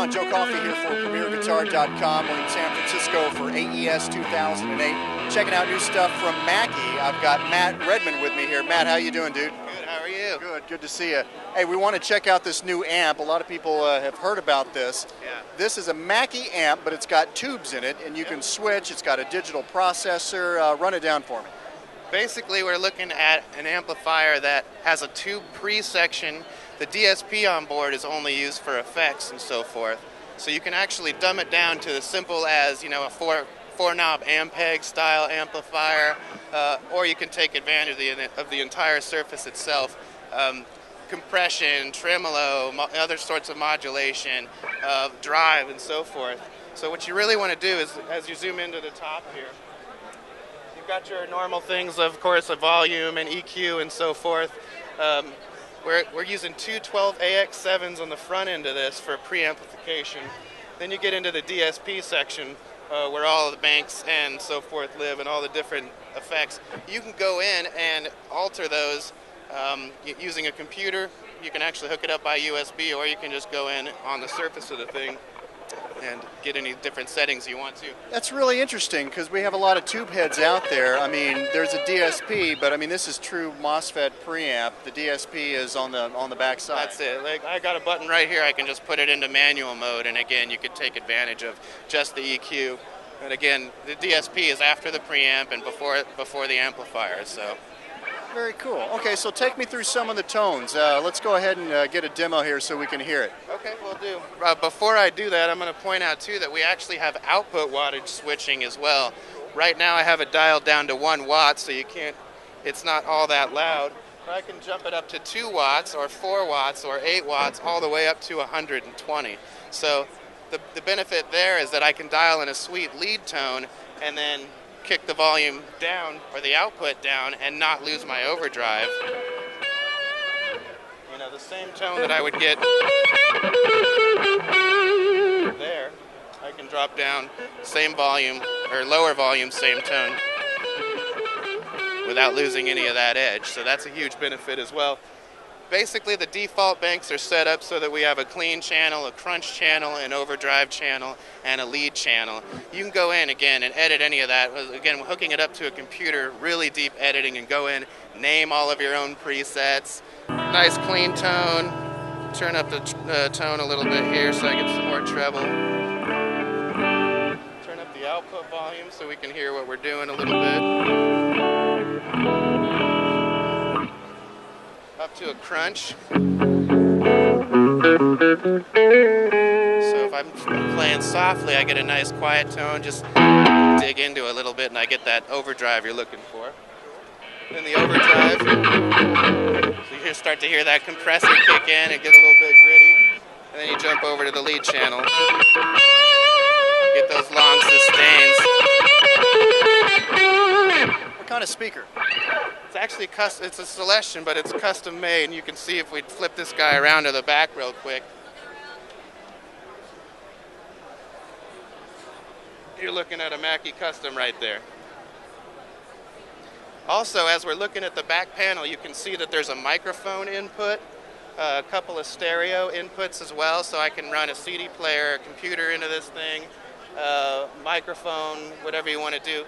on? Joe Coffey here for PremierGuitar.com. We're in San Francisco for AES 2008. Checking out new stuff from Mackie. I've got Matt Redmond with me here. Matt, how you doing, dude? Good, how are you? Good to see you. Hey, we want to check out this new amp. A lot of people have heard about this. Yeah. This is a Mackie amp, but it's got tubes in it, and you can switch. It's got a digital processor. Run it down for me. Basically, we're looking at an amplifier that has a tube pre-section. The DSP on board is only used for effects and so forth. So you can actually dumb it down to as simple as, a four-knob Ampeg style amplifier, or you can take advantage of the entire surface itself. Compression, tremolo, other sorts of modulation, drive, and so forth. So what you really want to do is, as you zoom into the top here, you've got your normal things, of course, a volume and EQ and so forth. We're using two 12AX7s on the front end of this for preamplification. Then you get into the DSP section where all the banks and so forth live and all the different effects. You can go in and alter those using a computer. You can actually hook it up by USB, or you can just go in on the surface of the thing and get any different settings you want to. That's really interesting because we have a lot of tube heads out there. I mean, there's a DSP, but I mean, this is true MOSFET preamp. The DSP is on the back side. That's it. Like, I got a button right here. I can just put it into manual mode, and again, you could take advantage of just the EQ. And again, the DSP is after the preamp and before the amplifier. So. Very cool. Okay, so take me through some of the tones. Let's go ahead and get a demo here so we can hear it. Okay, we'll do. Before I do that, I'm going to point out too that we actually have output wattage switching as well. Right now I have it dialed down to 1 watt, so it's not all that loud. But I can jump it up to 2 watts or 4 watts or 8 watts all the way up to 120. So the benefit there is that I can dial in a sweet lead tone and then kick the volume down or the output down and not lose my overdrive. The same tone that I would get there, I can drop down same volume or lower volume, same tone without losing any of that edge. So that's a huge benefit as well. Basically, the default banks are set up so that we have a clean channel, a crunch channel, an overdrive channel, and a lead channel. You can go in again and edit any of that. Again, hooking it up to a computer, really deep editing, and go in, name all of your own presets. Nice clean tone. Turn up the tone a little bit here so I get some more treble. Turn up the output volume so we can hear what we're doing a little bit. Up to a crunch. So if I'm playing softly, I get a nice quiet tone, just dig into a little bit and I get that overdrive you're looking for. Then the overdrive, so you start to hear that compressor kick in and get a little bit gritty. And then you jump over to the lead channel. Get those long sustains. What kind of speaker? It's actually it's a Celestion, but it's custom made, and you can see if we flip this guy around to the back real quick. You're looking at a Mackie custom right there. Also, as we're looking at the back panel, you can see that there's a microphone input, a couple of stereo inputs as well, so I can run a CD player, a computer into this thing, microphone, whatever you want to do.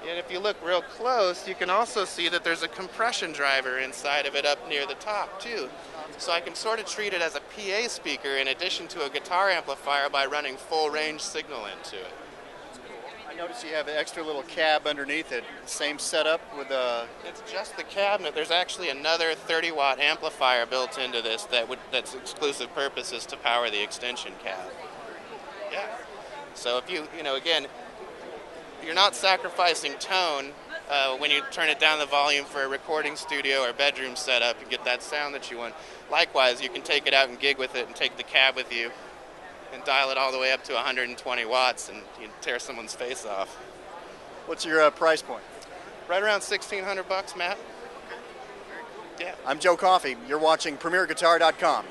And if you look real close, you can also see that there's a compression driver inside of it up near the top too. So I can sort of treat it as a PA speaker in addition to a guitar amplifier by running full range signal into it. I notice you have an extra little cab underneath it. Same setup with a... It's just the cabinet. There's actually another 30-watt amplifier built into this that's exclusive purpose is to power the extension cab. Yeah. So if you again, you're not sacrificing tone when you turn it down the volume for a recording studio or bedroom setup and get that sound that you want. Likewise, you can take it out and gig with it and take the cab with you and dial it all the way up to 120 watts and you tear someone's face off. What's your price point? Right around $1,600, Matt. Yeah. I'm Joe Coffey. You're watching PremierGuitar.com.